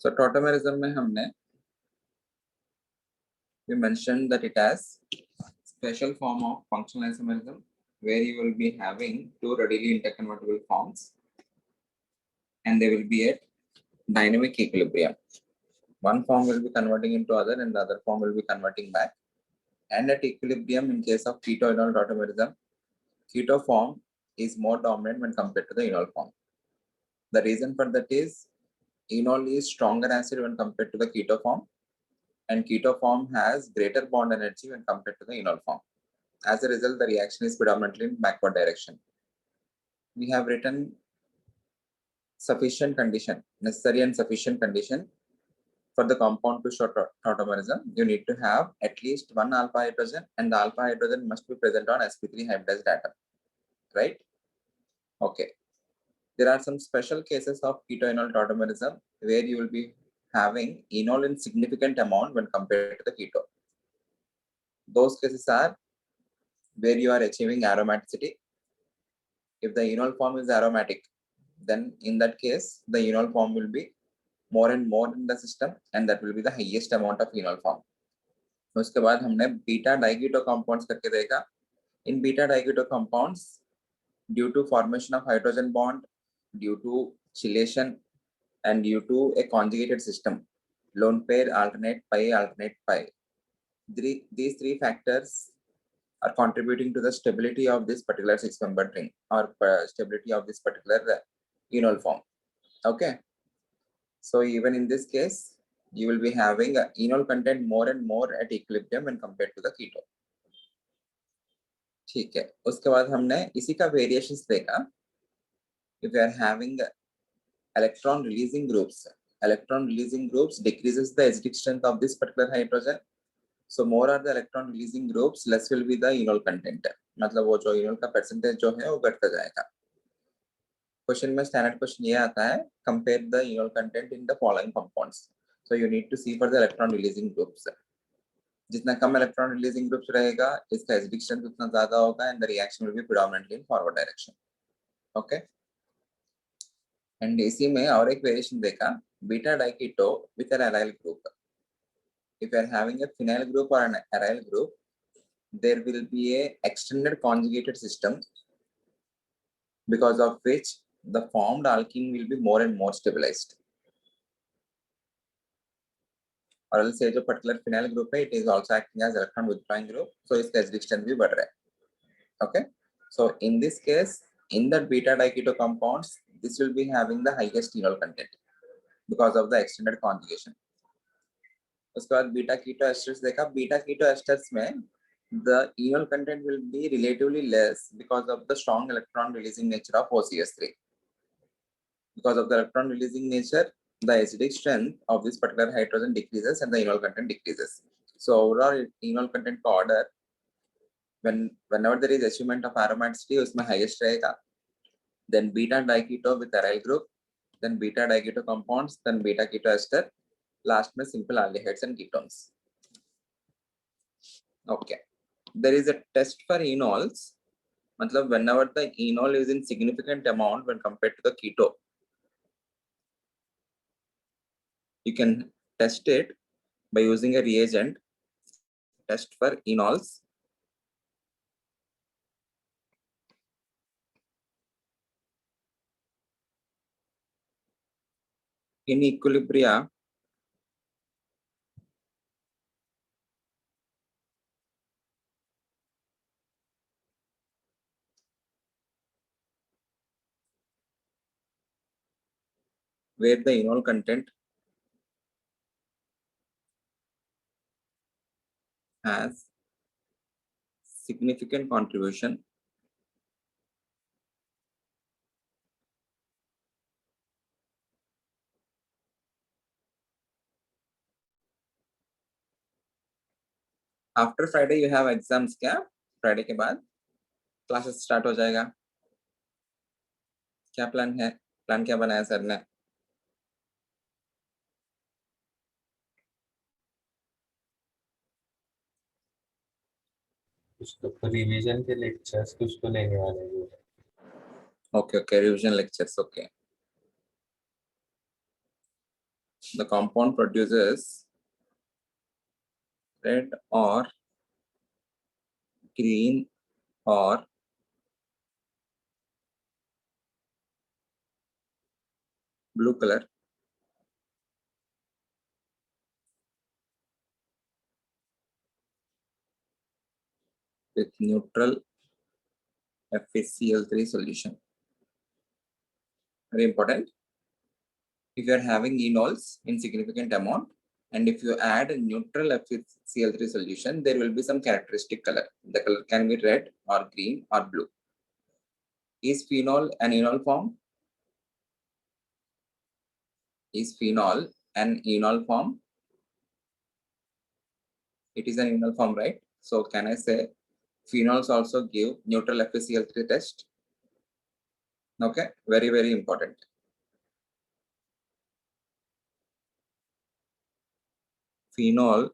So tautomerism में हमने we mentioned that it has special form of functional isomerism where you will be having two readily interconvertible forms and they will be at dynamic equilibrium. One form will be converting into other and the other form will be converting back. And at equilibrium, in case of keto-enol tautomerism, keto form is more dominant when compared to the enol form. The reason for that is enol is stronger acid when compared to the keto form, and keto form has greater bond energy when compared to the enol form. As a result, the reaction is predominantly in backward direction. We have written sufficient condition, necessary and sufficient condition for the compound to show tautomerism. You need to have at least one alpha hydrogen, and the alpha hydrogen must be present on sp3 hybridized atom, right? Okay. There are some special cases of keto-enol tautomerism where you will be having enol in significant amount when compared to the keto. Those cases are where you are achieving aromaticity. If the enol form is aromatic, then in that case, the enol form will be more and more in the system, and that will be the highest amount of enol form. उसके बाद हमने beta diketo compounds करके देखा. In beta diketo compounds, due to formation of hydrogen bond, due to chelation, and due to a conjugated system, lone pair, alternate pi, these three factors are contributing to the stability of this particular six-membered ring or stability of this particular enol form. Okay. So even in this case, you will be having enol content more and more at equilibrium when compared to the keto. ठीक है. उसके बाद हमने इसी का variations देखा. If we are having electron releasing groups decreases the acidic strength of this particular hydrogen. So more are the electron releasing groups, less will be the enol content. मतलब वो जो enol का percentage जो है वो घटता जाएगा. क्वेश्चन में स्टैंडर्ड क्वेश्चन ये आता है, compare the enol content in the following compounds. So you need to see for the electron releasing groups. जितना कम electron releasing groups रहेगा, इसका acidic strength उतना ज़्यादा होगा, and the reaction will be predominantly in forward direction. Okay. And इसी में और एक वेरिएशन देखा, beta diketo with an aryl group. If you are having a phenyl group or an aryl group, there will be a extended conjugated system because of which the formed alkene will be more and more stabilized. और else जो particular phenyl group है, it is also acting as electron withdrawing group, so इसका acidic strength भी बढ़ रहा है. Okay, so in this case, in the beta diketo compounds, this will be having the highest enol content because of the extended conjugation. उसके बाद beta keto asters देखा. Beta keto asters में the enol content will be relatively less because of the strong electron releasing nature of OCS3. Because of the electron releasing nature, the acidic strength of this particular hydrogen decreases and the enol content decreases. So overall enol content का order, whenever there is achievement of aromaticity, उसमें highest रहेगा. Then beta diketo with aryl group, then beta diketo compounds, then beta keto ester, last में simple aldehydes and ketones. Okay. There is a test for enols. मतलब whenever the enol is in significant amount when compared to the keto, you can test it by using a reagent. Test for enols. In equilibria, where the enol content has significant contribution after Friday you have exams. क्या Friday के बाद classes start हो जाएगा. क्या plan है? Plan क्या बनाया sir ने? कुछ तो रिवीजन के लेक्चर्स कुछ तो लेने वाले हैं. Okay, revision lectures. Okay. the compound produces red or green or blue color with neutral FeCl3 solution. Very important. If you are having enols in significant amount, and if you add a neutral FeCl3 solution, there will be some characteristic color. The color can be red or green or blue. Is phenol an enol form? Is phenol an enol form? It is an enol form, right? So can I say phenols also give neutral FeCl3 test? Okay, very, very important. Phenol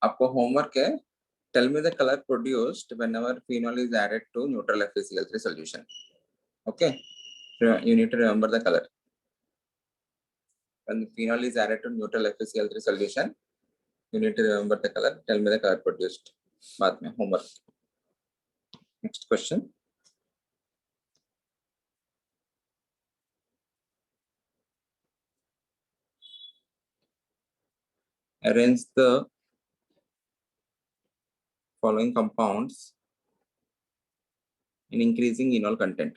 आपको homework है. Tell me the color produced whenever phenol is added to neutral FeCl3 solution. Okay, you need to remember the color. When phenol is added to neutral FeCl3 solution, you need to remember the color. Tell me the color produced. बाद में homework. Next question. Arrange the following compounds in increasing enol content.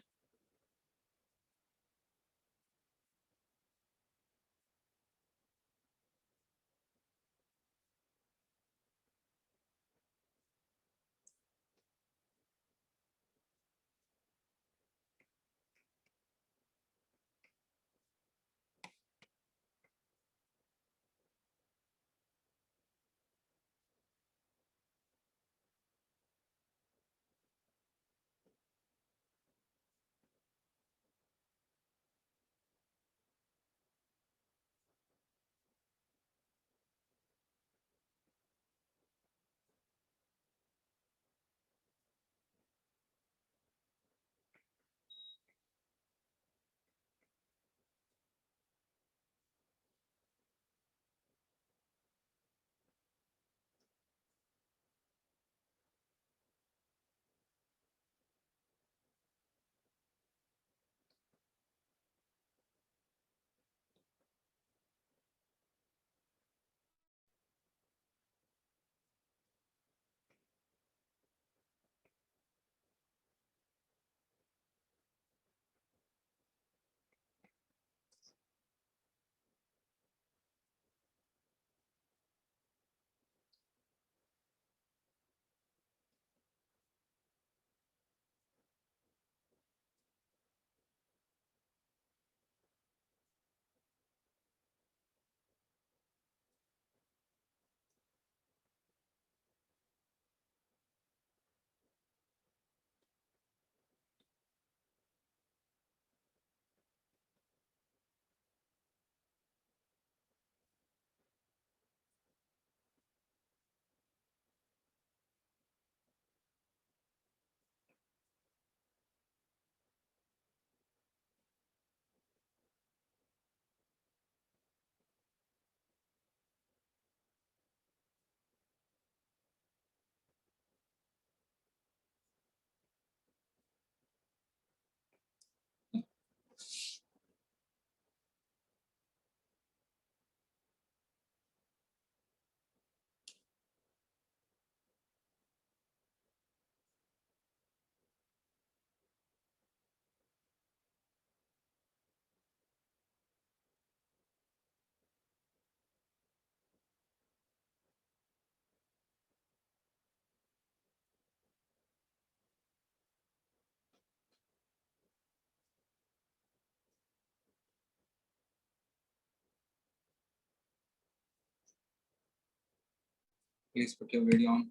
Please put your video on.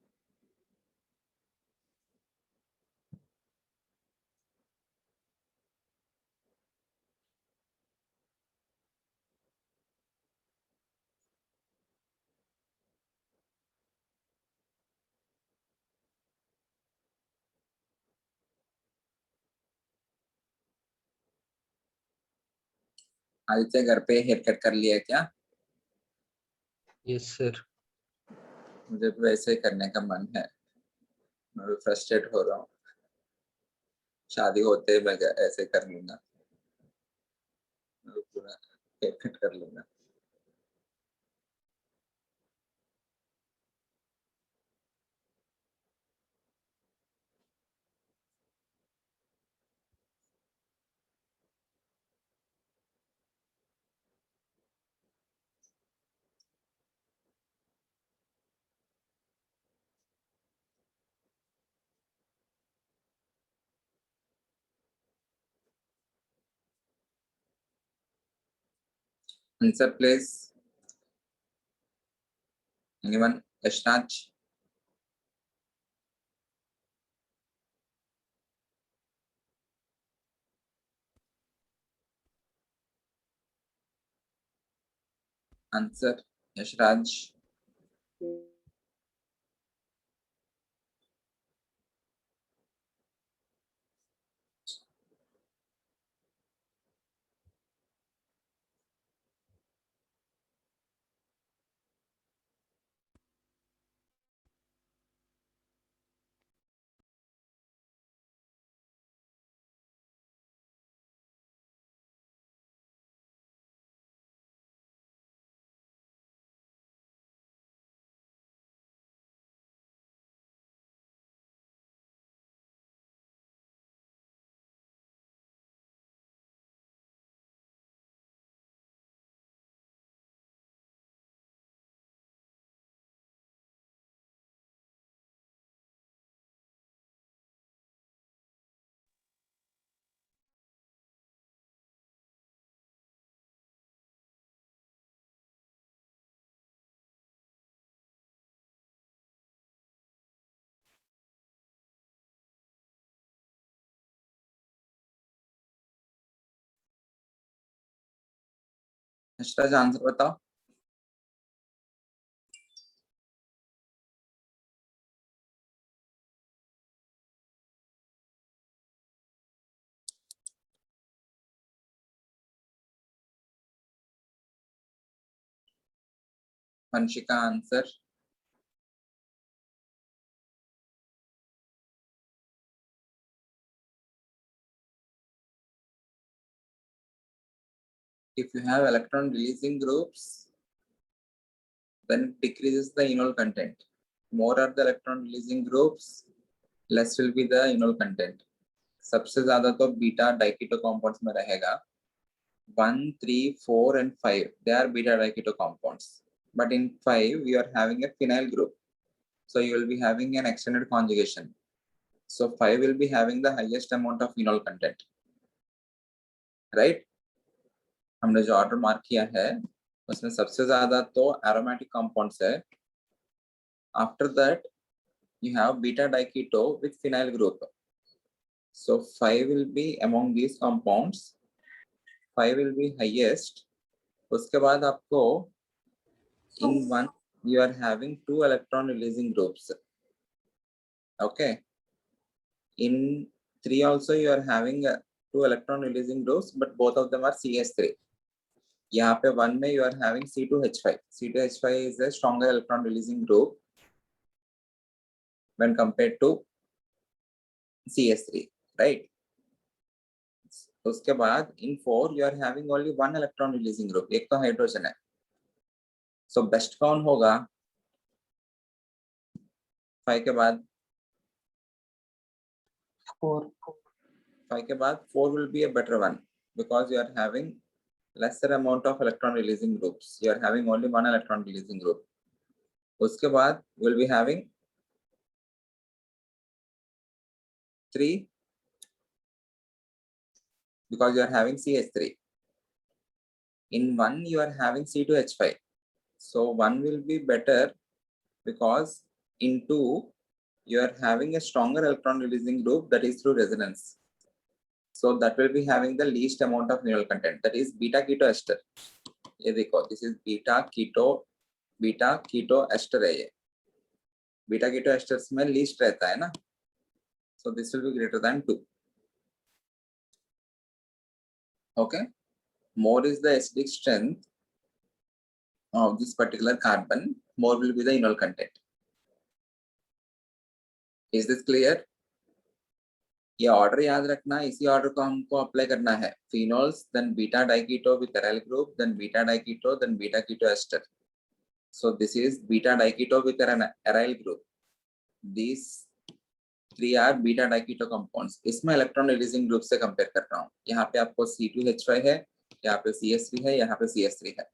Aditya घर पे hair cut कर लिया है क्या? Yes sir. मुझे भी वैसे ही करने का मन है, मैं भी फ्रस्ट्रेट हो रहा हूँ। शादी होते मैं ऐसे कर लूंगा, मैं भी पूरा हेयर कट कर लूंगा। Answer please, anyone? Yashraj, answer Yashraj. Yashraj answer बताओ। Vanshika answer. If you have electron releasing groups, then it decreases the enol content. More are the electron releasing groups, less will be the enol content. सबसे ज्यादा तो beta diketo compounds में रहेगा। 1, 3, 4 and 5 they are beta diketo compounds, but in 5 you are having a phenyl group, so you will be having an extended conjugation, so 5 will be having the highest amount of phenol content, right? हमने जो order mark किया है उसमें सबसे ज्यादा तो aromatic compounds है। After that you have beta diketo with phenyl group, so 5 will be among these compounds, 5 will be highest। उसके बाद आपको in one you are having 2 electron releasing groups, okay? In 3 also you are having 2 electron releasing groups, but both of them are CS3। यहाँ पे 1 में you are having C2H5, C2H5 is a stronger electron releasing group when compared to CS3, right? उसके बाद in 4 you are having only 1 electron releasing group, एक तो hydrogen है, so best कौन होगा 5 के बाद? 5 के बाद 4 will be a better one because you are having lesser amount of electron releasing groups, you are having only 1 electron releasing group। उसके बाद will be having 3 because you are having CH3। in 1 you are having C2H5, so 1 will be better because in 2 you are having a stronger electron releasing group, that is through resonance, so that will be having the least amount of phenol content, that is beta keto ester। ये देखो, this is beta keto ester है ये, beta keto esters में least रहता है ना, so this will be greater than 2, okay? more is the acidic strength of this particular carbon, more will be the enol content. Is this clear? ये order याद रखना, इसी ऑर्डर को हमको अप्लाई करना है. Phenols, then beta diketo with aryl group, then beta diketo, then beta keto ester. So this is beta diketo with an aryl group. These three are beta diketo compounds. इसमें electron releasing group से compare कर रहा हूँ. यहाँ पे आपको C2H5 है, यहाँ पे CS3 है, यहाँ पे CS3 है.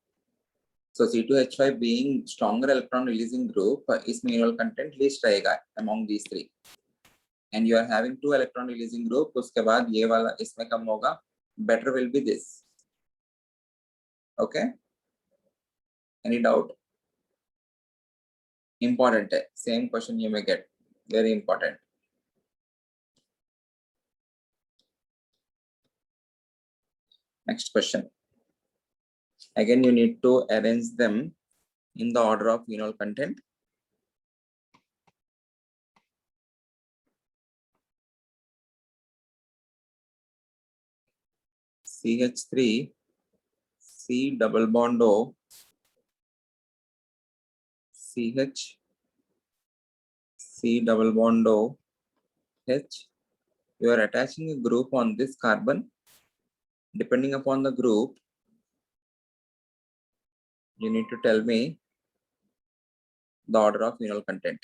So C2H5 being stronger electron releasing group, इसमें enol content least रहेगा among these three. And you are having two electron releasing group, उसके बाद ये वाला इसमें कम होगा. Better will be this. Okay? Any doubt? Important है. Same question you may get. Very important. Next question. Again, you need to arrange them in the order of enol content. CH3, C double bond O, CH, C double bond O, H. You are attaching a group on this carbon. Depending upon the group, you need to tell me the order of enol content.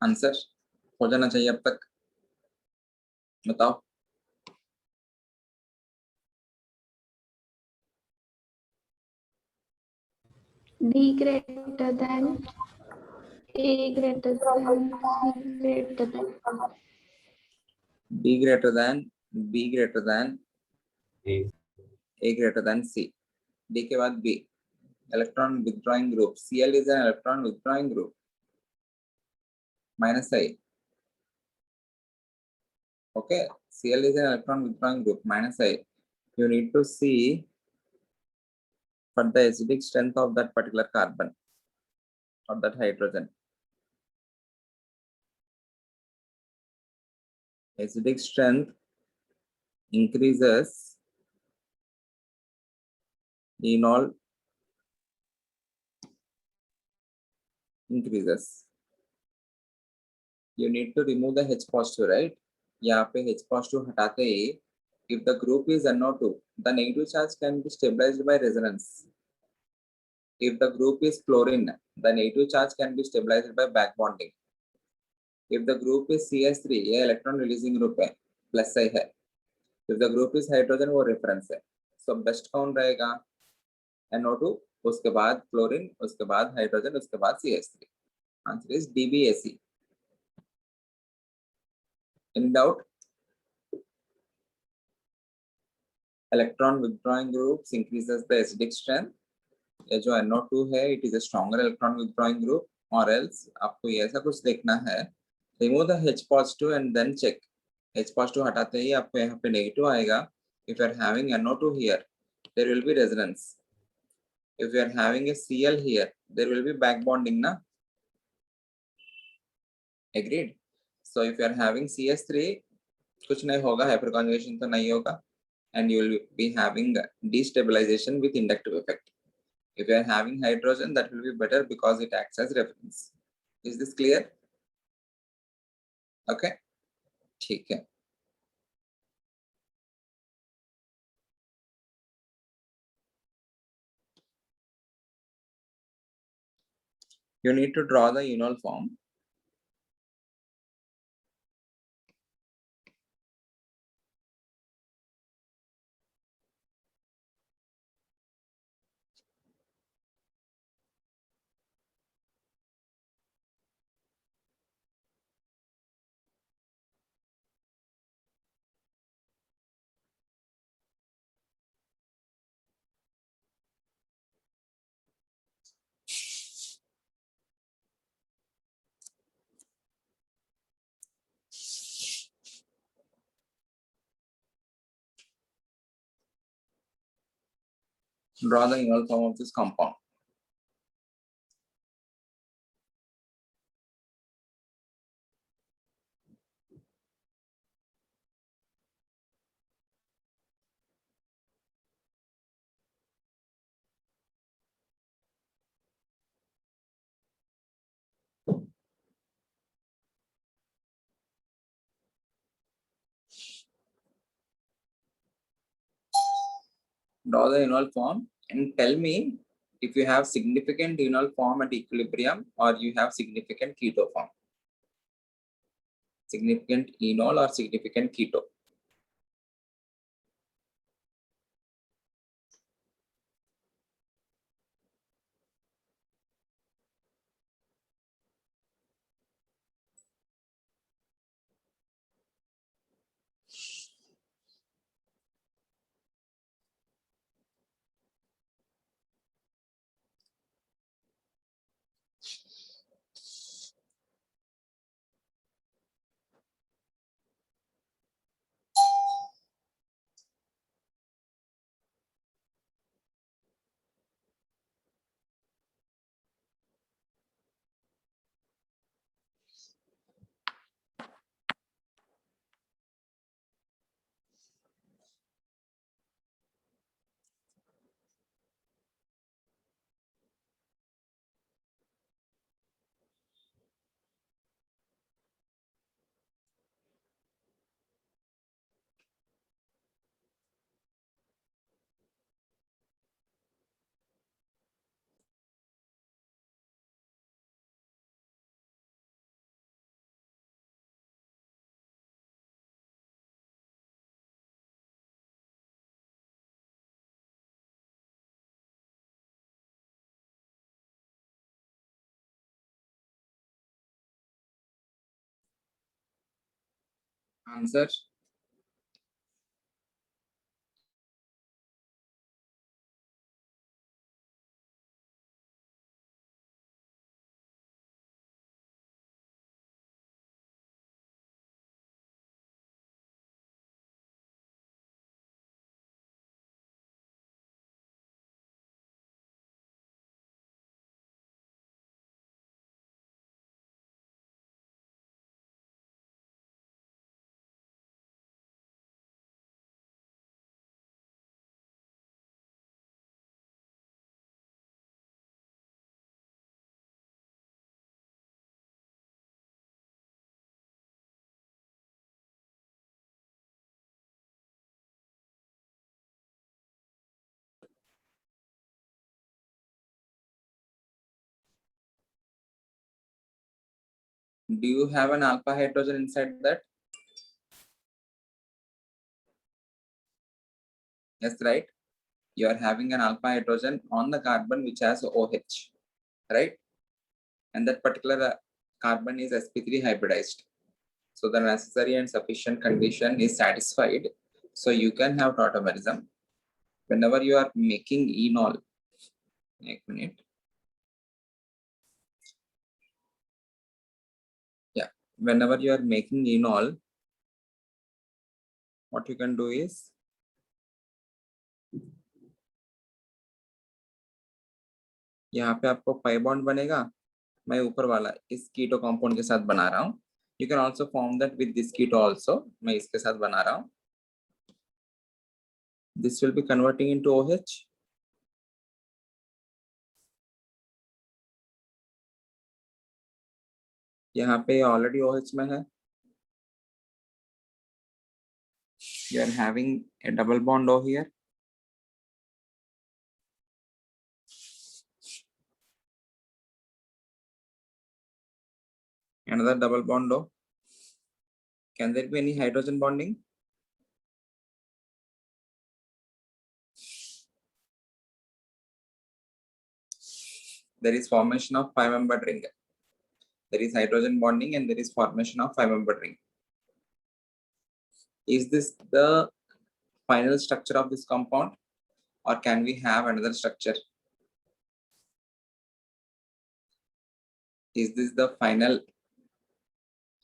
Answer हो जाना चाहिए अब तक. बताओ. B greater than A greater than C greater than B greater than, B greater than, A. A greater than C. D के बाद B. Electron withdrawing group. Cl is an electron withdrawing group. Minus I. Okay. Cl is an electron withdrawing group. Minus I. You need to see for the acidic strength of that particular carbon or that hydrogen. Acidic strength increases, enol increases. You need to remove the H positive, right? यहाँ पे H positive हटाते ही, if the group is NO2, the negative charge can be stabilized by resonance. If the group is chlorine, the negative charge can be stabilized by back bonding. If the group is CS3, ये electron releasing group है, plus I है. If the group is hydrogen, वो reference है. So best कौन रहेगा? NO2, उसके बाद chlorine, उसके बाद hydrogen, उसके बाद CS3. Answer is DBAC. In doubt? Electron withdrawing groups increases the acidic strength. ये जो NO2 है, it is a stronger electron withdrawing group, or else आपको ये ऐसा कुछ देखना है. Remove the H positive and then check. H positive हटाते ही आपको यहाँ पे negative आएगा. If you are having NO2 here, there will be resonance. If you are having a Cl here, there will be back bonding, na? Agreed? So if you are having CS3, कुछ नहीं होगा, hyperconjugation तो नहीं होगा, and you will be having destabilization with inductive effect. If you are having hydrogen, that will be better because it acts as reference. Is this clear? Okay. ठीक है. You need to draw the enol form. Draw the enol form of this compound. Draw the enol form and tell me if you have significant enol form at equilibrium or you have significant keto form. Significant enol or significant keto. Answer. Do you have an alpha hydrogen inside that? Yes, right. You are having an alpha hydrogen on the carbon which has OH, right? And that particular carbon is sp3 hybridized. So the necessary and sufficient condition is satisfied. So you can have tautomerism. Whenever you are making enol, एक minute. Yeah, whenever you are making enol, what you can do is यहाँ पे आपको pi bond बनेगा. मैं ऊपर वाला इस कीटो compound के साथ बना रहा हूँ. You can also form that with this keto also. मैं इसके साथ बना रहा हूँ. This will be converting into OH. यहाँ पे already OH में है. You are having a double bond O here. Another double bond O. Can there be any hydrogen bonding? There is formation of 5-membered ring. There is hydrogen bonding and there is formation of 5-membered ring. Is this the final structure of this compound, or can we have another structure? Is this the final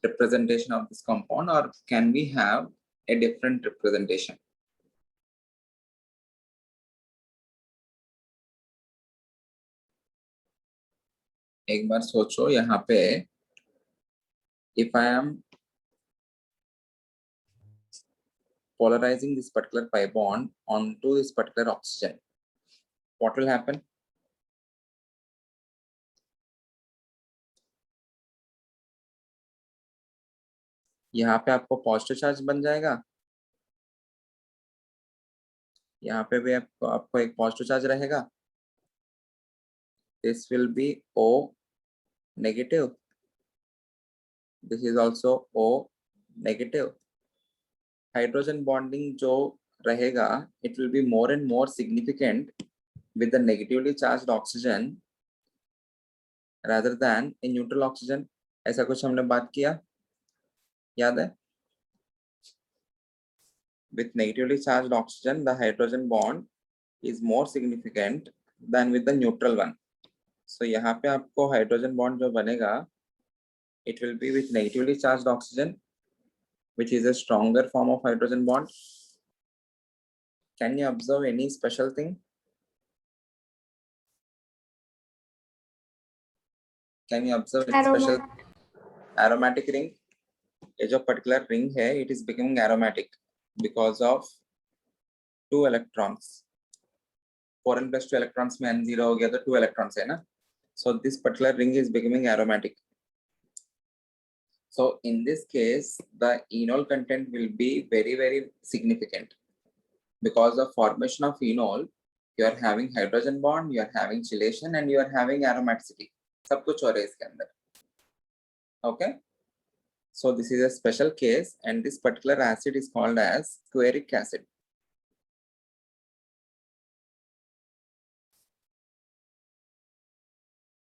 representation of this compound, or can we have a different representation? एक बार सोचो यहाँ पे, if I am polarizing this particular pi bond onto this particular oxygen, what will happen? यहाँ पे आपको positive charge बन जाएगा, यहाँ पे भी आपको एक पॉजिटिव चार्ज रहेगा, this will be O negative, this is also O negative. Hydrogen bonding जो रहेगा, it will be more and more significant with the negatively charged oxygen rather than in neutral oxygen. ऐसा कुछ हमने बात किया, याद है? With negatively charged oxygen, the hydrogen bond is more significant than with the neutral one. So यहाँ पे आपको hydrogen bond जो बनेगा, it will be with negatively charged oxygen, which is a stronger form of hydrogen bond. Can you observe any special thing? Can you observe any special aromatic ring? ये जो particular ring है, it is becoming aromatic because of 2 electrons. 4n plus 2 electrons में n0 हो गया तो 2 electrons है ना? So this particular ring is becoming aromatic. So in this case, the enol content will be very, very significant. Because of formation of enol, you are having hydrogen bond, you are having chelation, and you are having aromaticity. सब कुछ हो रहा है इसके अंदर. Okay. So this is a special case, and this particular acid is called as squaric acid.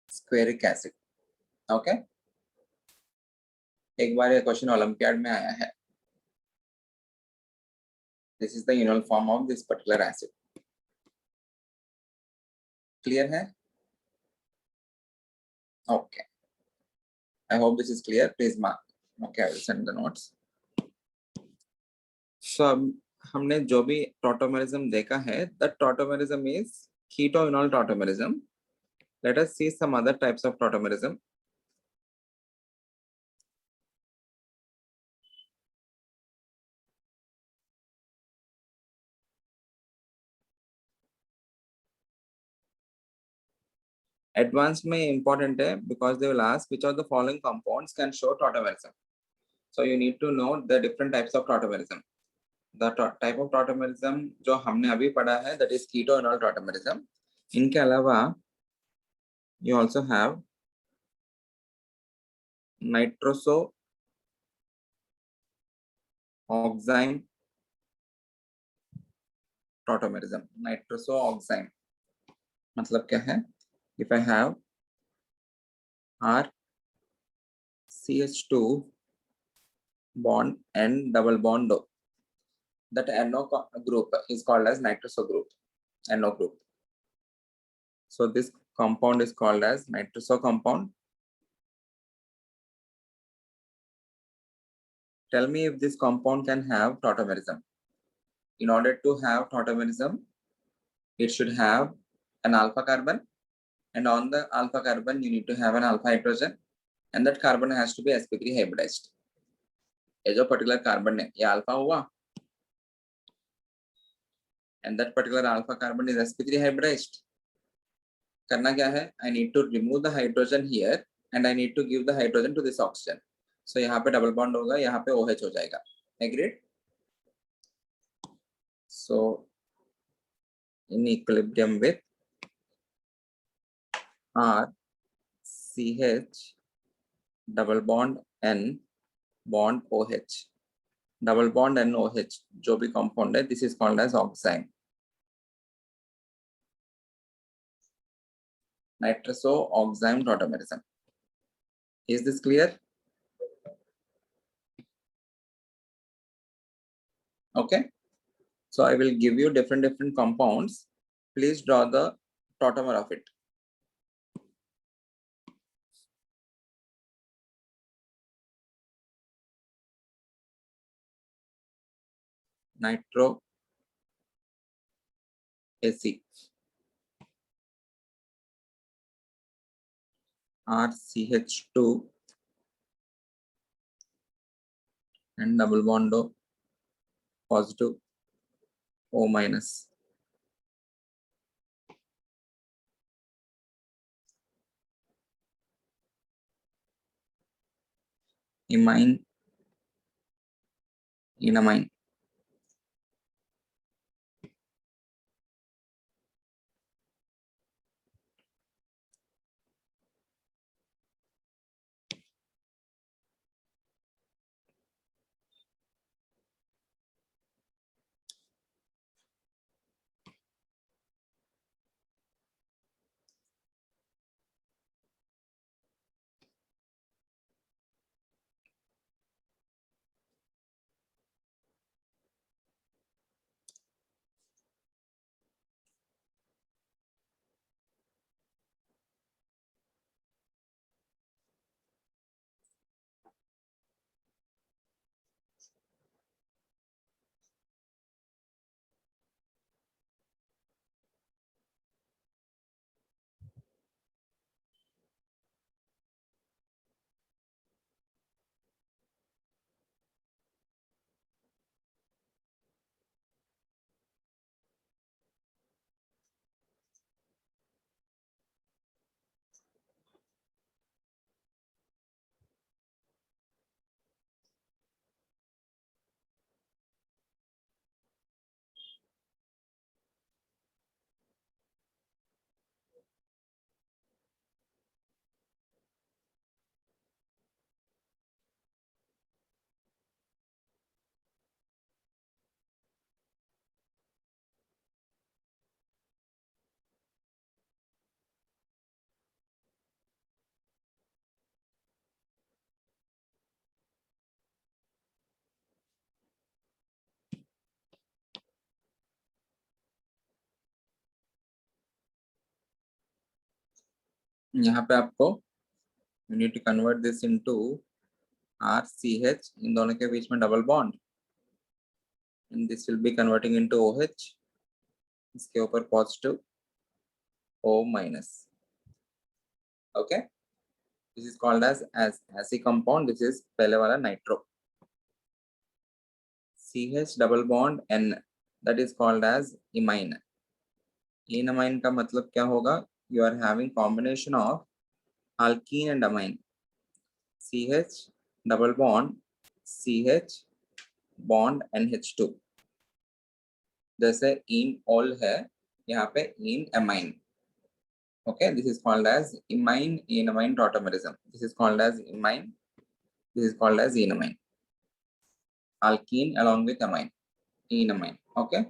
Squaric acid. Okay. एक बार ये question olympiad में आया है. This is the enol form of this particular acid. Clear है? Okay. I hope this is clear. Please mark. Okay, I will send the notes. So हमने जो भी tautomerism देखा है, that tautomerism is keto-enol tautomerism. Let us see some other types of tautomerism. Advanced में important है because they will ask which of the following compounds can show tautomerism. So you need to know the different types of tautomerism. The type of tautomerism जो हमने अभी पढ़ा है, that is keto-enol tautomerism. इनके अलावा you also have nitroso oxime tautomerism. Nitroso oxime मतलब क्या है? If I have RCH2 bond and double bond O, that NO group is called as nitroso group, NO group. So this compound is called as nitroso compound. Tell me if this compound can have tautomerism. In order to have tautomerism, it should have an alpha carbon, and on the alpha carbon you need to have an alpha hydrogen, and that carbon has to be sp3 hybridized. ये जो particular carbon है, ये alpha हुआ, and that particular alpha carbon is sp3 hybridized. करना क्या है? I need to remove the hydrogen here, and I need to give the hydrogen to this oxygen. So यहाँ पे double bond होगा, यहाँ पे OH हो जाएगा. Agreed? So in equilibrium with R, CH, double bond N, bond OH, double bond N OH, जो भी compound है, this is called as oxime. Nitroso oxime tautomerism. Is this clear? Okay. So I will give you different compounds. Please draw the tautomer of it. Nitro AC. RCH2 and double bond O positive O minus. Imine, enamine. यहाँ पे आपको you need to convert this into RCH, इन दोनों के बीच में double bond, and this will be converting into OH, इसके ऊपर positive O minus. Okay, this is called as acid compound. This is पहले वाला nitro. CH double bond N, that is called as imine. Enamine का मतलब क्या होगा? You are having combination of alkene and amine. CH double bond CH bond NH2. जैसे in all है, यहाँ पे in amine. Okay, this is called as imine enamine tautomerism. This is called as imine. This is called as enamine. Alkene along with amine, enamine. Okay.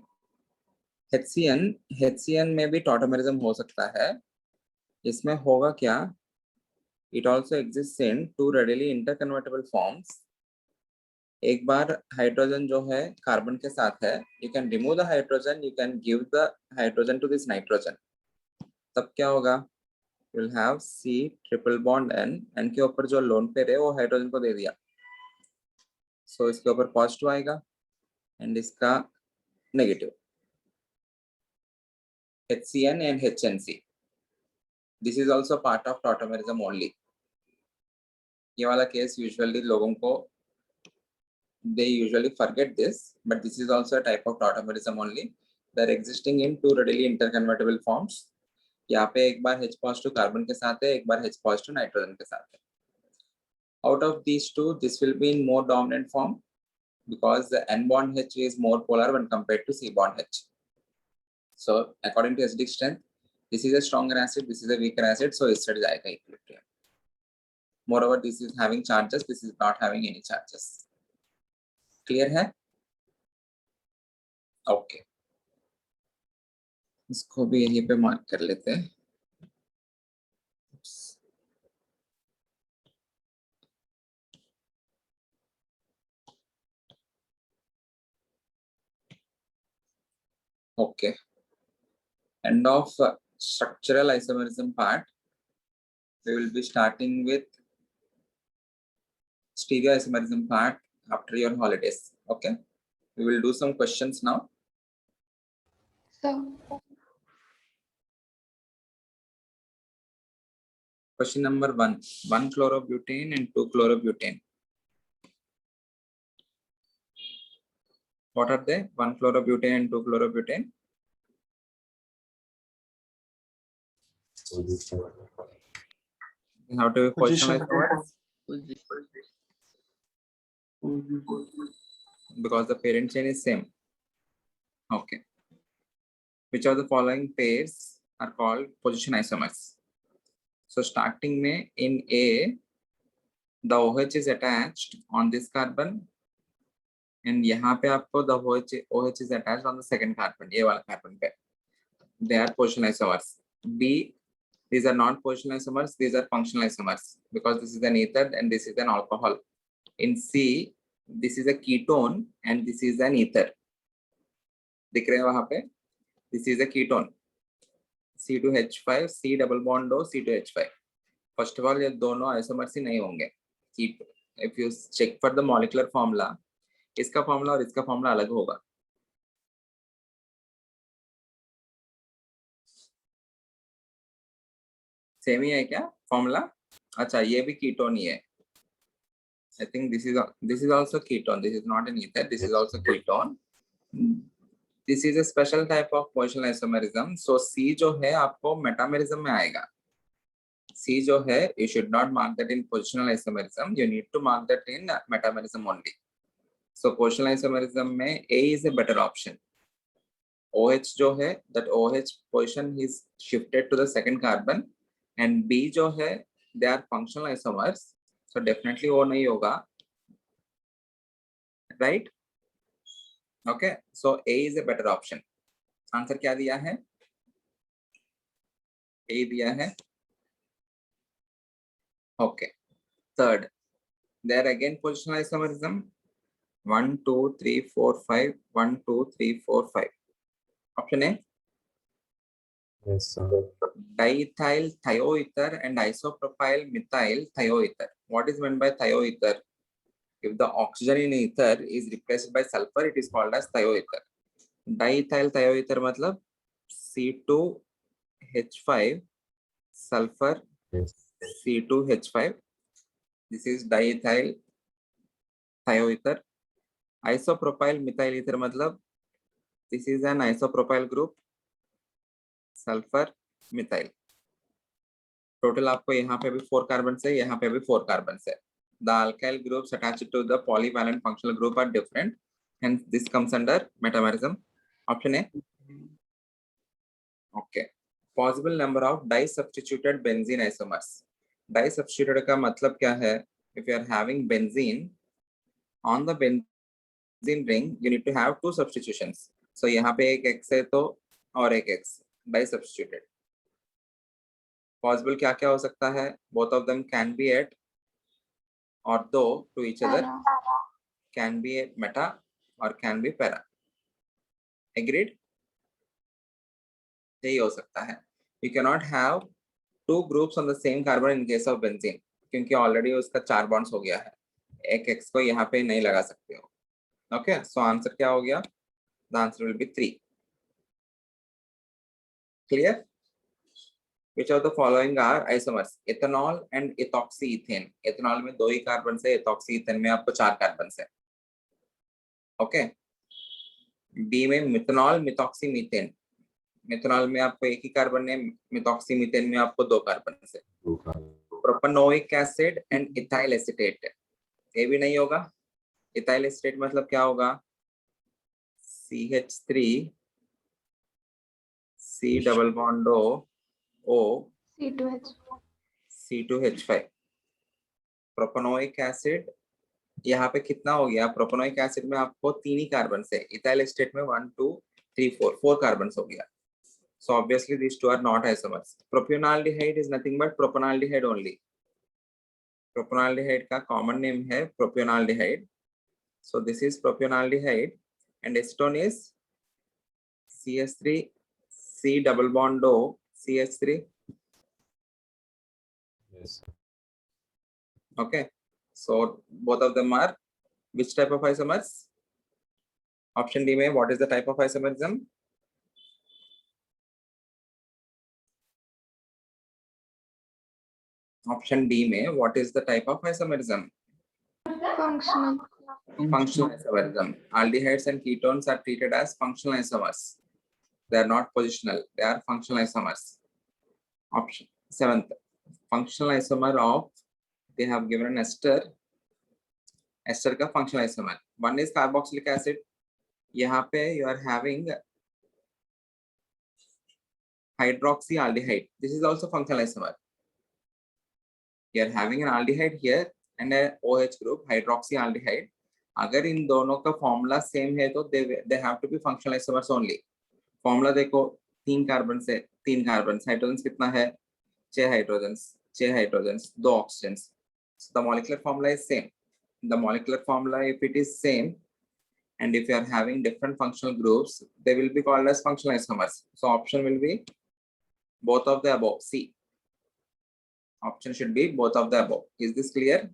HCN में भी tautomerism हो सकता है. इसमें होगा क्या? It also exists in two readily interconvertible forms. एक बार hydrogen जो है कार्बन के साथ है, you can remove the hydrogen, you can give the hydrogen to this nitrogen. तब क्या होगा? You will have C triple bond N के ऊपर जो लोन पेयर है वो हाइड्रोजन को दे दिया, so इसके ऊपर पॉजिटिव आएगा and इसका negative. HCN and HNC. This is also part of tautomerism only. ये वाला केस यूजुअली लोगों को they usually forget this, but this is also a type of tautomerism only. They're existing in two readily interconvertible forms. यहाँ पे एक बार H positive carbon के साथ है, एक बार H positive नाइट्रोजन के साथ है. Out of these two, this will be in more dominant form because the N bond H is more polar when compared to C bond H. So according to acidic strength, this is a stronger acid, this is a weaker acid, so इस side जाएगा equilibrium. Moreover, this is having charges, this is not having any charges. Clear है? Okay. इसको भी यहीं पे mark कर लेते हैं. Okay. End of structural isomerism part. We will be starting with stereoisomerism part after your holidays. Okay. We will do some questions now. So Question number 1. 1 chlorobutane and 2 chlorobutane. What are they? 1 chlorobutane and 2 chlorobutane. Position. How to Position. position because the parent chain is same. Okay. Which of the following pairs are called position isomers? So starting में in A, the OH is attached on this carbon, and यहाँ पे आपको the OH is attached on the second carbon, ये वाला carbon पे. They are position isomers. B, these are not position isomers, these are functional isomers because this is an ether and this is an alcohol. In C, this is a ketone and this is an ether. दिख रहे हैं वहाँ पे? This is a ketone. C2H5, C double bond O, C2H5. First of all, ये दोनों isomers ही नहीं होंगे. If you check for the molecular formula, इसका formula और इसका formula अलग होगा. सेम ही है क्या फॉर्मूला? अच्छा, ये भी कीटोन ही है. I think this is also ketone. This is not an ether. This is also ketone. This is a special type of positional isomerism. So C जो है आपको metamerism में आएगा. C जो है you should not mark that in positional isomerism. You need to mark that in metamerism only. So positional isomerism में A is a better option. OH जो है that OH position is shifted to the second carbon. And B जो है they are functional isomers, so definitely वो नहीं होगा, right? Okay, so A is a better option. Answer क्या दिया है? A दिया है. Okay. Third, there again positional isomerism. 1, 2, 3, 4, 5. 1, 2, 3, 4, 5. Option A. Yes, sir. Diethyl thioether and isopropyl methyl thioether. What is meant by thioether? If the oxygen in ether is replaced by sulfur, it is called as thioether. Diethyl thioether मतलब C2H5 sulfur Yes. C2H5. This is diethyl thioether. Isopropyl methyl ether मतलब this is an isopropyl group sulfur methyl. Total आपको यहाँ पे भी 4 carbon है, यहाँ पे भी 4 कार्बन है. The alkyl groups attached to the polyvalent functional group are different, hence this comes under metamerism. Option A. Okay. Possible number of disubstituted benzene isomers. Disubstituted का मतलब क्या है? If you are having benzene on the benzene ring, you need to have 2 substitutions. So यहाँ पे एक X है तो और एक X. Disubstituted. Possible क्या क्या हो सकता है? Both of them can be at ortho to each other, can be a meta or can be para. Agreed? यही हो सकता है. You cannot have 2 groups on the same carbon in case of benzene क्योंकि already उसका 4 bonds हो गया है. एक X को यहाँ पे नहीं लगा सकते हो. Okay, so answer क्या हो गया? The answer will be 3. Clear? Which of the following are isomers? Ethanol and ethoxyethane. Ethanol में 2 ही कार्बन से, ethoxyethane में आपको 4 कार्बन से. Okay. B में मिथेनॉल मिथॉक्सीमीथेन. मिथेनॉल में आपको 1 ही कार्बन है, मिथॉक्सीमीथेन में आपको 2 कार्बन से. Propanoic acid and ethyl acetate. ये भी नहीं होगा. इथाइल एसीटेट मतलब क्या होगा? CH3 C double bond O C2H5. Propanoic acid यहाँ पे कितना हो गया? प्रोपेनोइक एसिड में आपको 3 ही कार्बन से, इथाइल एसीटेट में 1 2 3 4 कार्बन हो गया. So obviously these two are not isomers. Propanaldehyde is nothing but propanaldehyde only. Propanaldehyde का common name है propanaldehyde. So this is propanaldehyde and acetone is CH3 C double bond O CH3. Yes. Okay. So both of them are which type of isomers? Option D में what is the type of isomerism? Option D में what is the type of isomerism? Functional. Functional isomerism. Aldehydes and ketones are treated as functional isomers. They are not positional. They are functional isomers. Option 7th. Functional isomer of, they have given an ester. Ester का functional isomer. One is carboxylic acid. यहाँ पे you are having hydroxyaldehyde. This is also functional isomer. You are having an aldehyde here and a OH group, hydroxyaldehyde. अगर इन दोनों का formula same है तो they have to be functional isomers only. Formula देखो, 3 carbon से 3 carbon, hydrogen कितना है? 6 hydrogen, 2 oxygen. So the molecular formula is same. The molecular formula, if it is same, and if you are having different functional groups, they will be called as functional isomers. So option will be both of the above. C. Option should be both of the above. Is this clear?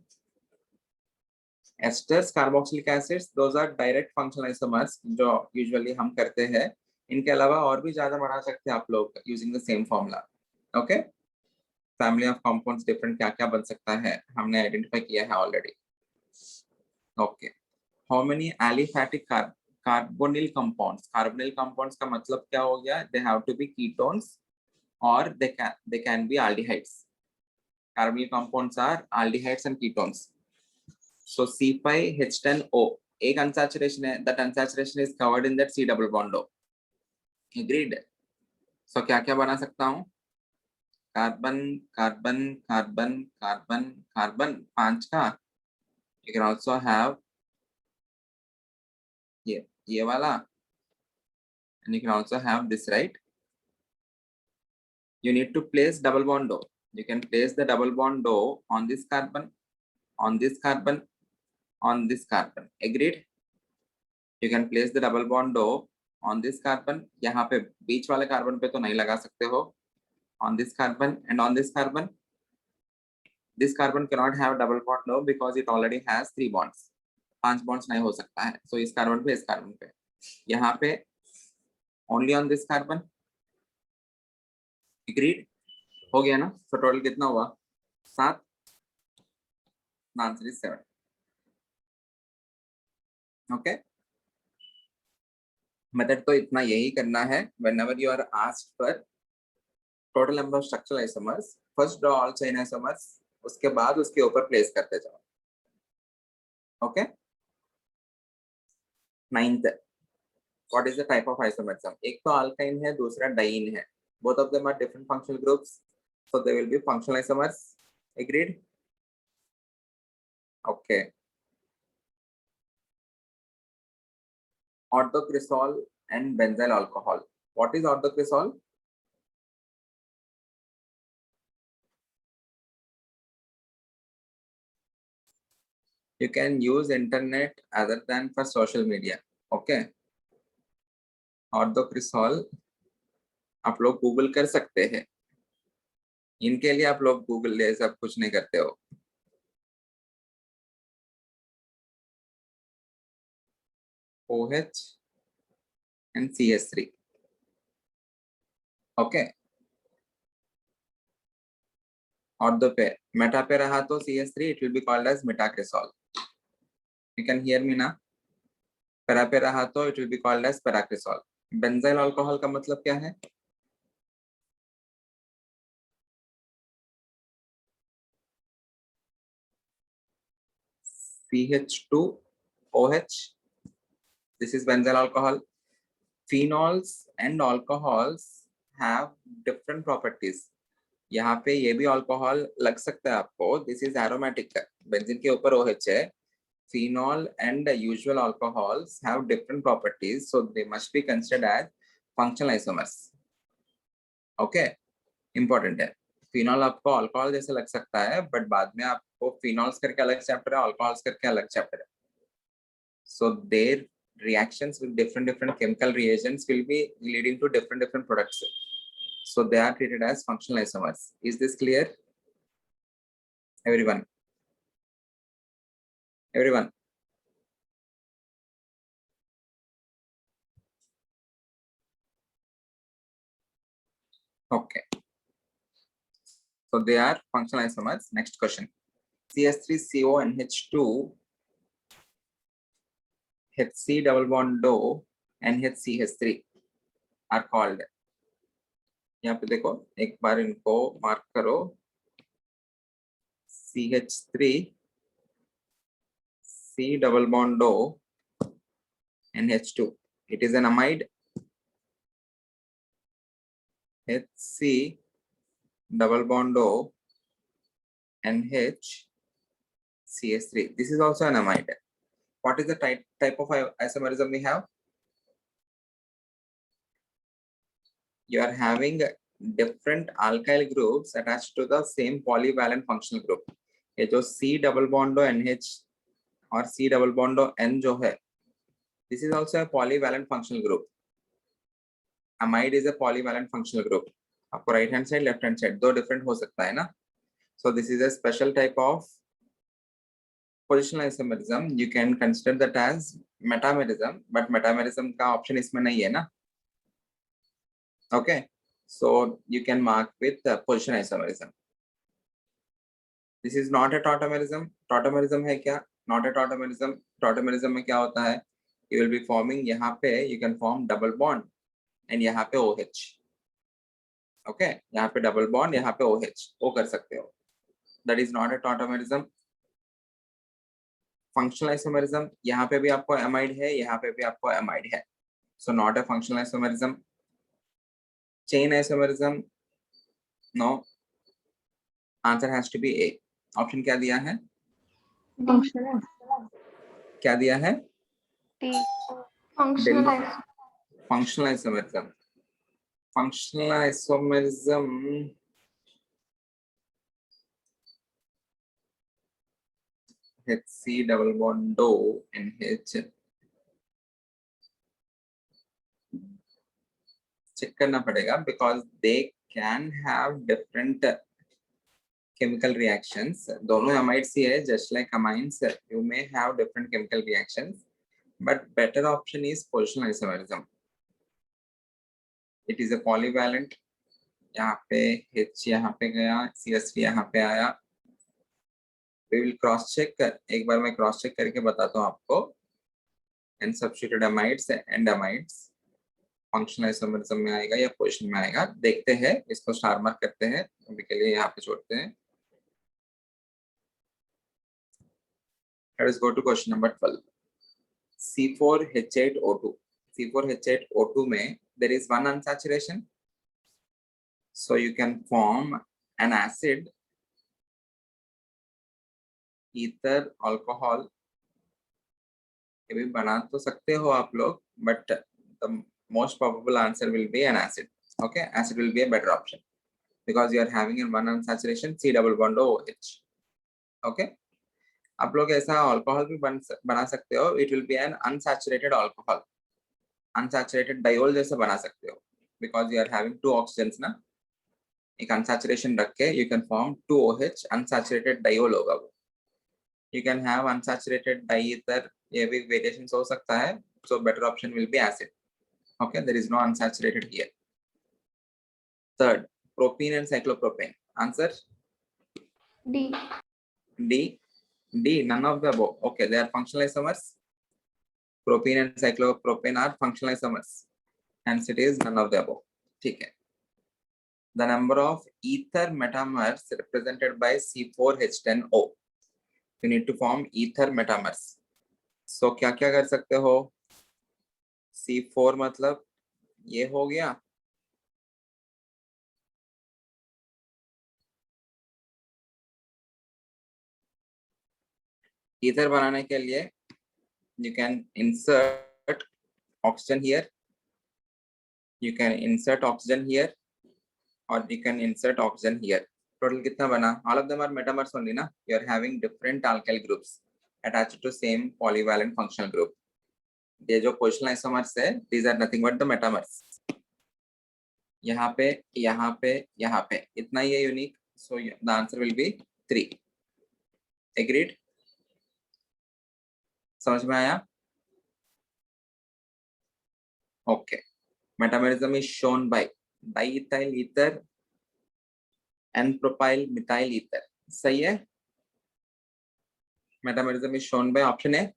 Esters, carboxylic acids, those are direct functional isomers जो usually हम करते हैं. इनके अलावा और भी ज्यादा बढ़ा सकते हैं आप लोग using the same formula. Okay? Family of compounds different क्या क्या बन सकता है हमने identify किया है already. Okay. How many aliphatic carbonyl compounds? Carbonyl compounds का मतलब क्या हो गया? They have to be ketones or they can be aldehydes. Carbonyl compounds are aldehydes and ketones. So C5H10O, एक unsaturation है, that unsaturation is covered in that C double bond O. Agreed? So क्या क्या बना सकता हूँ? Carbon carbon carbon carbon carbon 5 का. You can also have ये वाला, and you can also have this, right? You need to place double bond O. You can place the double bond O on this carbon, on this carbon, on this carbon. Agreed? You can place the double bond O on this carbon. यहाँ पे बीच वाले carbon पे तो नहीं लगा सकते हो. On this carbon and on this carbon. This carbon cannot have double bond O because it already has 3 bonds. 5 bonds नहीं हो सकता है. So इस कार्बन पे, इस कार्बन पे. यहाँ पे only on this carbon. Agreed? हो गया ना? So total कितना हुआ? 7. The answer is 7. Okay? Method तो इतना यही करना है. Whenever you are asked for total number of structural isomers, first draw all chain isomers, उसके बाद उसके ऊपर प्लेस करते जाओ. Okay? 9th, what is the type of isomerism? एक तो alkyne है, दूसरा diene है. Both of them are different functional groups, so they will be functional isomers. Agreed? Okay. Orthocresol and benzyl alcohol. What is orthocresol? You can use internet other than for social media. Okay. Orthocresol आप लोग Google कर सकते हैं. इनके लिए आप लोग Google ले सब कुछ नहीं करते हो. OH and CH3. Okay. Ortho पे meta पे रहा तो CH3, it will be called as metacresol. You can hear me ना? para पे रहा तो it will be called as paracresol. Benzyl alcohol का मतलब क्या है? CH2OH. This is benzyl alcohol. Phenols and alcohols have different properties. यहाँ पे ये भी अल्कोहल लग सकता है आपको. This is aromatic. बेंजीन के ऊपर OH है. Phenol and usual alcohols have different properties, so they must be considered as functional isomers. Okay, important है. Phenol आपको अल्कोहल जैसे लग सकता है, but बाद में आपको phenols करके अलग चैप्टर है, alcohols करके अलग चैप्टर है. So their reactions with different chemical reagents will be leading to different products. So they are treated as functional isomers. Is this clear? Everyone? Everyone? Okay. So they are functional isomers. Next question. CS3CONH2 HC double bond O NHCH3 are called. यहाँ पे देखो एक बार इनको mark करो. CH3 C double bond O NH2. It is an amide. HC double bond O NHCH3. This is also an amide. What is the type of isomerism we have? You are having different alkyl groups attached to the same polyvalent functional group. ये जो C double bond NH और C double bond N जो है, this is also a polyvalent functional group. Amide is a polyvalent functional group. आपको right hand side, left hand side दो different हो सकता है ना? So this is a special type of positional isomerism. You can consider that as metamerism, but metamerism का option इसमें नहीं है ना? Okay, so you can mark with position isomerism. This is not a tautomerism. Tautomerism है क्या? Not a tautomerism. Tautomerism में क्या होता है? You will be forming यहाँ पे you can form double bond and यहाँ पे OH. Okay, यहाँ पे double bond, यहाँ पे OH. वो कर सकते हो. That is not a tautomerism. Functional isomerism, यहाँ पे भी आपको amide है, यहाँ पे भी आपको amide है. So not a functional isomerism. Chain isomerism, no. Answer has to be A. Option क्या दिया है? Functional. क्या दिया है? T. Functional. Functional isomerism. Functional isomerism. HC double bond O and H. Check करना पड़ेगा because they can have different chemical reactions. दोनों amides ही है, just like amines. You may have different chemical reactions, but better option is positional isomerism. It is a polyvalent. यहाँ पे H यहाँ पे गया, CH3 यहाँ पे आया. We will cross check. एक बार मैं cross check करके बताता हूँ आपको. And substituted amides and amides. Functional isomerism में आएगा या position में आएगा. देखते हैं, इसको स्टार मार्क करते हैं. अभी के लिए यहाँ पे छोड़ते हैं. Let us go to question number 12. C4H8O2. C4H8O2 में there is one unsaturation. So you can form an acid, ether, alcohol. ये भी बना तो सकते हो आप लोग, but the most probable answer will be an acid. Okay, acid will be a better option because you are having in one unsaturation C double bond OH. Okay, आप लोग ऐसा alcohol भी बना सकते हो. It will be an unsaturated alcohol. Unsaturated diol जैसे बना सकते हो because you are having two oxygens ना. एक unsaturation रख के you can form 2OH. unsaturated diol होगा वो. You can have unsaturated diether. ये भी variations हो सकता है. So better option will be acid. Okay, there is no unsaturated here. Third, propene and cyclopropane. Answer? D. D. D. None of the above. Okay, they are functional isomers. Propene and cyclopropane are functional isomers. Hence it is none of the above. ठीक है. The number of ether metamers represented by C4H10O. You need to form ether metamers. So क्या क्या कर सकते हो? C4 मतलब ये हो गया. Ether बनाने के लिए you can insert oxygen here. You can insert oxygen here, or you can insert oxygen here. Total कितना बना? All of them are metamers only ना. You are having different alkyl groups attached to same polyvalent functional group. ये जो positional isomers है, these are nothing but the metamers. यहाँ पे, यहाँ पे, यहाँ पे, इतना ही है unique. So the answer will be 3. Agreed? समझ में आया? Okay. Metamerism is shown by diethyl ether and propyl methyl ether. सही है? Metamerism is shown by option A.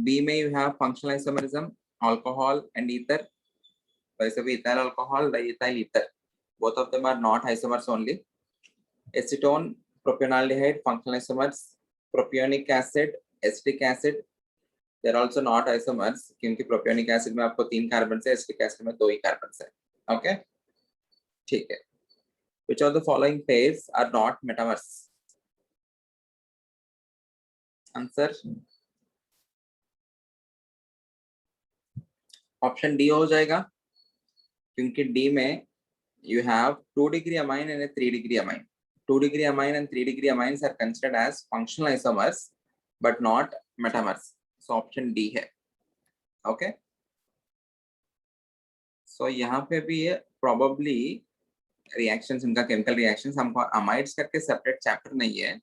B में you have functional isomerism, alcohol and ether. वैसे भी ethyl alcohol, diethyl ether. Both of them are not isomers only. Acetone, propionaldehyde, functional isomers. Propionic acid, acetic acid, they are also not isomers क्योंकि propionic acid में आपको 3 carbon है, acetic acid में 2 ही carbon है. Okay? ठीक है. Which of the following pairs are not metamers? Answer option D हो जाएगा क्योंकि D में you have 2 degree amine and a 3 degree amine. 2 degree amine and 3 degree amines are considered as functional isomers but not metamers. So option D है. Okay? So यहाँ पे भी ये probably reactions, इनका chemical reactions, हमको amides करके separate chapter नहीं है.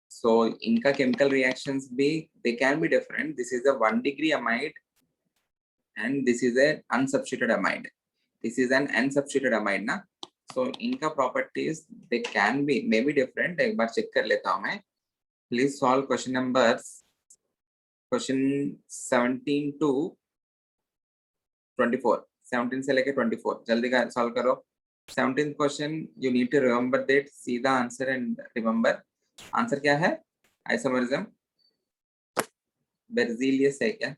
So इनका chemical reactions भी they can be different. This is a 1 degree amide and this is a unsubstituted amide. This is an unsubstituted amide ना. So इनका properties they can be maybe different. एक बार check कर लेता हूँ मैं. Please solve question numbers 17 to 24. 17 से लेके 24. जल्दी का solve करो. 17th question you need to remember that, see the answer and remember. Answer क्या है? Isomerism. Berzelius है क्या?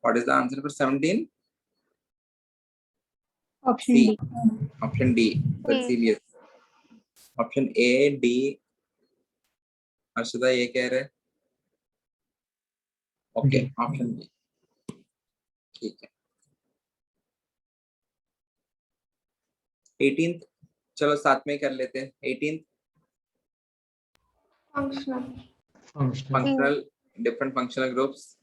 What is the answer for 17? Option C. D. Option D. Berzelius. Option A, D. Arshada ये कह रहे. Okay. Option D. ठीक है. 18th चलो साथ में कर लेते हैं. 18th functional different functional groups.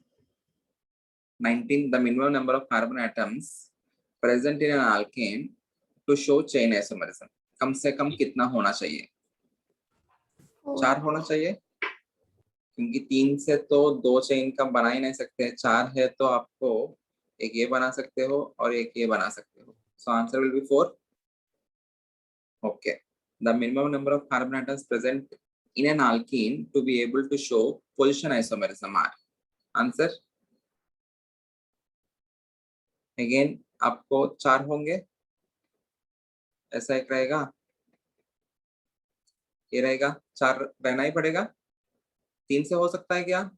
19th the minimum number of carbon atoms present in an alkane to show chain isomerism. कम से कम कितना होना चाहिए? 4 होना चाहिए क्योंकि 3 से तो 2 चेन का बना ही नहीं सकते. 4 है तो आपको एक ये बना सकते हो और एक ये बना सकते हो. So answer will be 4. Okay. The minimum number of carbon atoms present in an alkene to be able to show position isomerism are. Answer again आपको 4 होंगे. ऐसा एक रहेगा, ये रहेगा. 4 रहना ही पड़ेगा. 3 से हो सकता है क्या?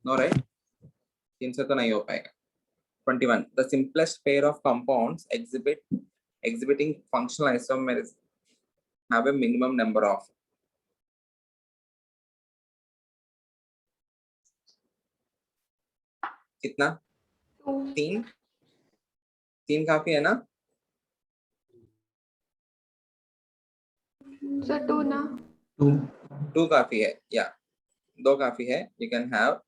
No right. 3 से तो नहीं हो पाएगा. 21. The simplest pair of compounds exhibiting functional isomerism have a minimum number of. कितना? 3 काफी है ना? So 2 ना? 2 काफी है. या 2 काफी है. You can have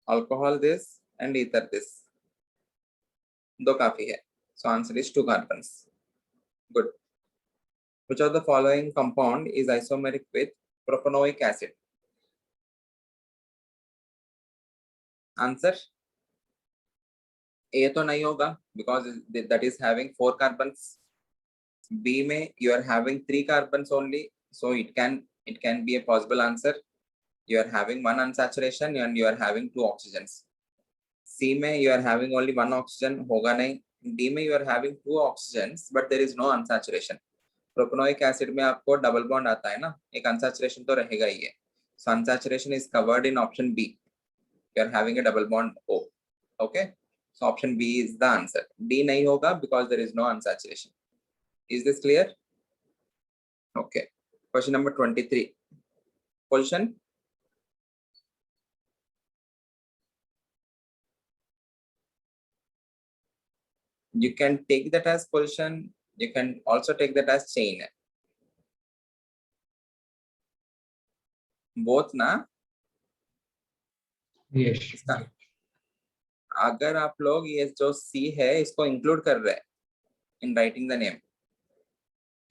alcohol this and ether this. 2 काफी है. So answer is 2 carbons. Good. Which of the following compound is isomeric with propanoic acid? Answer A तो नहीं होगा because that is having 4 carbons. B में you are having 3 carbons only, so it can be a possible answer. you are having one unsaturation and you are having two oxygens. C में you are having only one oxygen होगा नहीं. D में you are having two oxygens but there is no unsaturation. Propanoic acid में आपको double bond आता है ना, एक अनसैचुरेशन तो रहेगा ही है. So unsaturation is covered in option B. You are having a double bond O. Okay, so option B is the answer. D नहीं होगा because there is no unsaturation. Is this clear? Okay, question number 23. Position you can take that as position, you can also take that as chain. both ना. Yes. अगर आप लोग ये जो C है इसको इंक्लूड कर रहे हैं इन राइटिंग द नेम,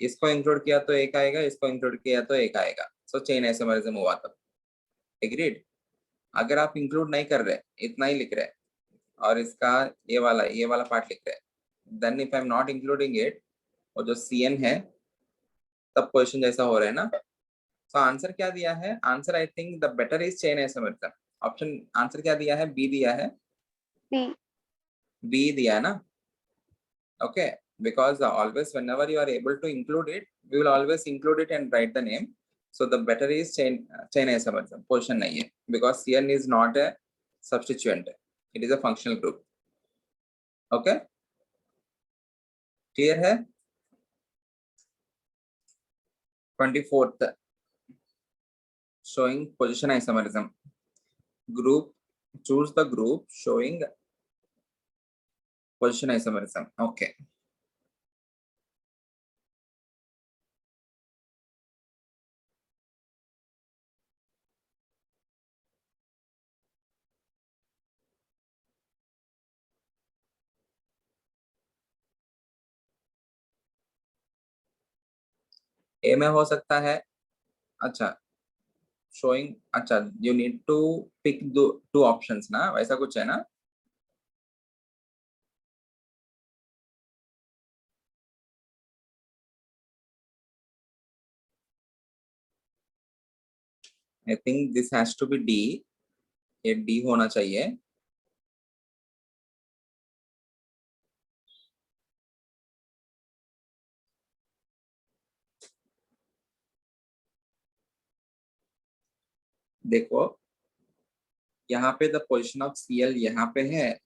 इसको इंक्लूड किया तो एक आएगा, इसको इंक्लूड किया तो एक आएगा. सो चेन आइसोमरिज्म हुआ तब. एग्रीड? अगर आप इंक्लूड नहीं कर रहे, इतना ही लिख रहे और इसका ये वाला पार्ट लिख रहे, then if I am not including it, और जो CN है तब पोजीशन जैसा हो रहा है ना. सो आंसर क्या दिया है? Answer I think the better is chain isomerism. Option answer क्या दिया है? बी दिया है. B. बी दिया है ना. Okay, because always whenever you are able to include it, we will always include it and write the name. So the better is chain isomerism. Position nahi hai because CN is not a substituent, it is a functional group. Okay, clear hai? 24th, showing position isomerism. Group, choose the group showing position isomerism. Okay. ए में हो सकता है. अच्छा, showing, अच्छा, you need to pick two options ना, वैसा कुछ है ना. I think this has to be D. ये D होना चाहिए. देखो यहाँ पे द पोजीशन ऑफ Cl यहाँ पे है.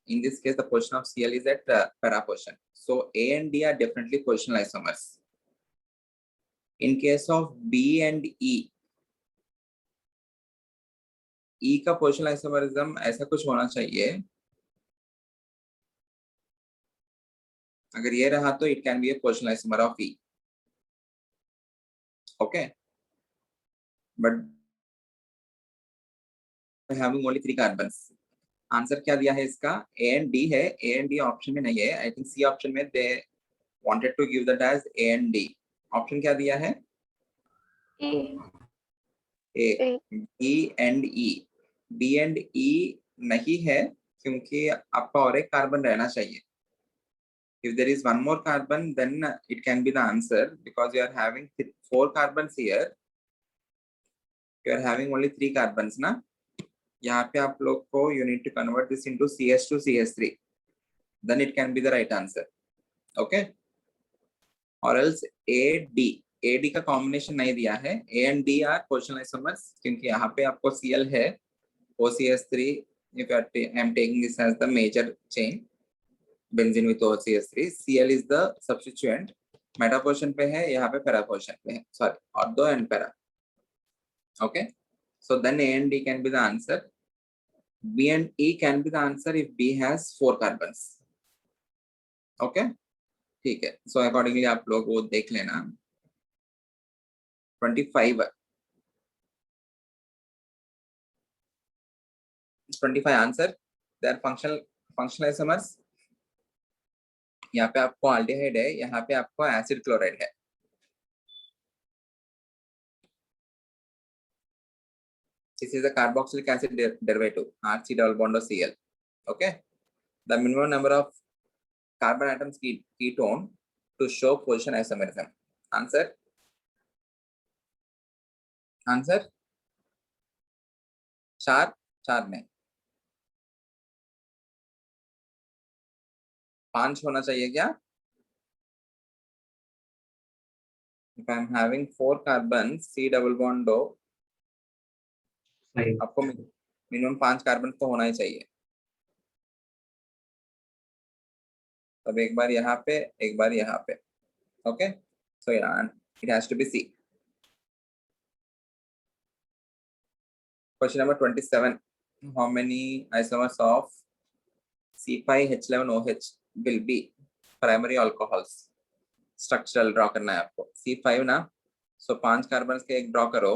In this case, the position of Cl is at para position. So A and D are definitely positional isomers. In case of B and E, E का positional isomerism ऐसा कुछ होना चाहिए. अगर ये रहा तो it can be a positional isomer of E. Okay, but having only 3 carbons. Answer क्या दिया है इसका? A and D है. A and D ऑप्शन में नहीं है. I think C ऑप्शन में they wanted to give that as A and D. Option क्या दिया है? A. A, B and E. B and E नहीं है क्योंकि आपका और एक कार्बन रहना चाहिए. If there is one more carbon, then it can be the answer because you are having 4 carbons here. You are having only 3 carbons ना. यहाँ पे आप लोग को you need to convert this into CH2 CH3. Then it can be the right answer. Okay. Or else AD. AD का combination नहीं दिया है. A and D are positional isomers क्योंकि यहाँ पे आपको Cl है. OCH3. If I am taking this as the major chain, benzene with OCH3. Cl is the substituent. Meta position पे है, यहाँ पे para position पे है. Sorry, ortho and para. Okay. So then A and D can be the answer. B and E can be the answer if B has 4 carbons. Okay. ठीक है. So accordingly आप लोग वो देख लेना. 25 answer. They are functional isomers. यहाँ पे आपको aldehyde है, यहाँ पे आपको acid chloride है. This is a carboxylic acid derivative, RC double bond of Cl. Okay. The minimum number of carbon atoms ketone to show position isomerism. Answer? Answer? चार चार नहीं, 5 होना चाहिए क्या? If I am having 4 carbons, C double bond O, 5. आपको minimum 5 carbon तो होना ही चाहिए। तब एक बार यहाँ पे, एक बार यहाँ पे, okay. So it has to be C. Question number 27. How many isomers of C5H11OH will be primary alcohols? Structural draw करना है आपको। C5 ना, सो 5 कार्बन के एक ड्रॉ करो,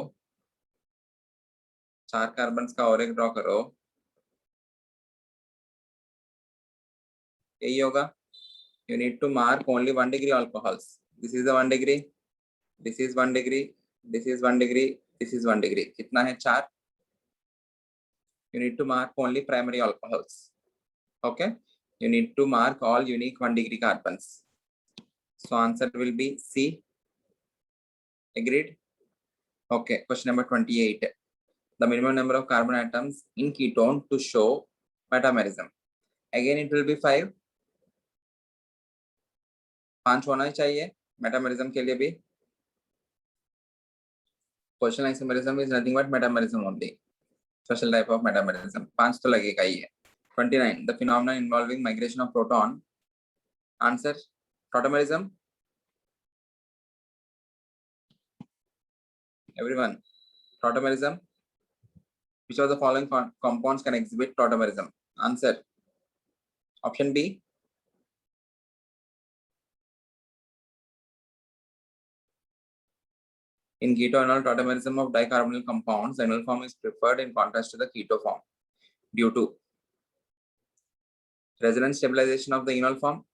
4 कार्बन का और एक ड्रॉ करो, यही होगा। You need to mark only 1 degree alcohols. This is the 1 degree, this is 1 degree, this is 1 degree, this is 1 degree. कितना है? 4. You need to mark only primary alcohols. Okay. You need to mark all unique 1 degree carbons. So answer will be C. Agreed? Okay. Question number 28. The minimum number of carbon atoms in ketone to show metamerism. Again, it will be 5. 5 होना ही चाहिए metamerism के लिए भी। Partial isomerism is nothing but metamerism only. Special type of metamerism. 5 तो लगेगा ही है। 29. The phenomenon involving migration of proton. Answer: tautomerism. Everyone, tautomerism. Which of the following compounds can exhibit tautomerism? Answer: option B. In ketoenol tautomerism of dicarbonyl compounds, the enol form is preferred in contrast to the keto form due to resonance stabilization of the enol form,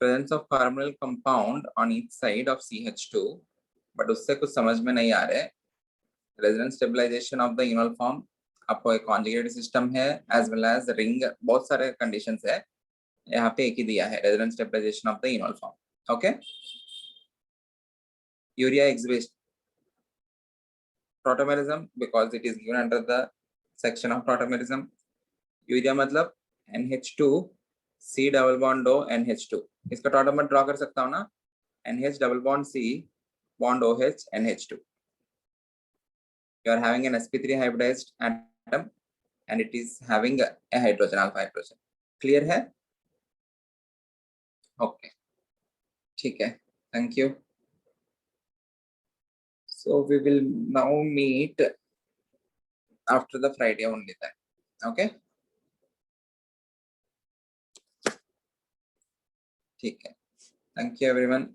presence of carbonyl compound on each side of CH2, but उससे कुछ समझ में नहीं आ रहे। Resonance stabilization of the enol form, आपको एक conjugated system है as well as ring, बहुत सारे conditions है, यहाँ पे एक ही दिया है, resonance stabilization of the enol form. Okay. Urea exhibits tautomerism because it is given under the section of tautomerism. Urea मतलब NH2 C double bond O NH2, इसका tautomer ड्रॉ कर सकता हूँ ना, NH double bond C bond OH NH2. You are having an sp3 hybridized atom and it is having a hydrogen, alpha hydrogen. Clear है? Okay. ठीक है. Thank you. So we will now meet after the Friday only then. Okay. ठीक है. Thank you everyone.